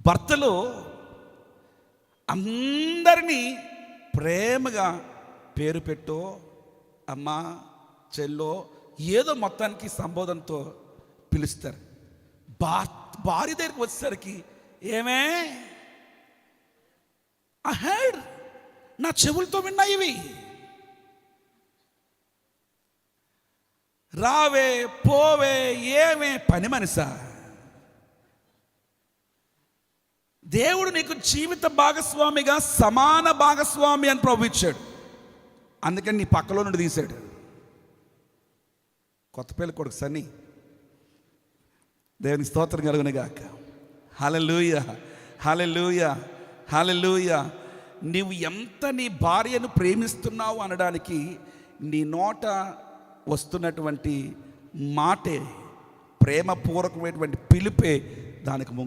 భర్తలు అందరినీ ప్రేమగా పేరు పెట్టో, అమ్మా, చెల్లో, ఏదో మొత్తానికి సంబోధనతో పిలుస్తారు. భార్య దగ్గరికి వచ్చేసరికి, ఏమే, ఐ హర్డ్, నా చెవులతో విన్నా ఇవి, రావే పోవే, ఏమే పని మనసా? దేవుడు నీకు జీవిత భాగస్వామిగా సమాన భాగస్వామి అని ప్రభు ఇచ్చాడు. అందుకని నీ పక్కలో నుండి తీశాడు. కొత్త పెళ్లి కొడుకు సన్నీ, దేవునికి స్తోత్రం కలుగునుగాక. హల్లెలూయా, హల్లెలూయా, హల్లెలూయా. నీవు ఎంత నీ భార్యను ప్రేమిస్తున్నావు అనడానికి నీ నోట వస్తున్నటువంటి మాటే, ప్రేమపూర్వకమైనటువంటి పిలుపే దానికి ముందు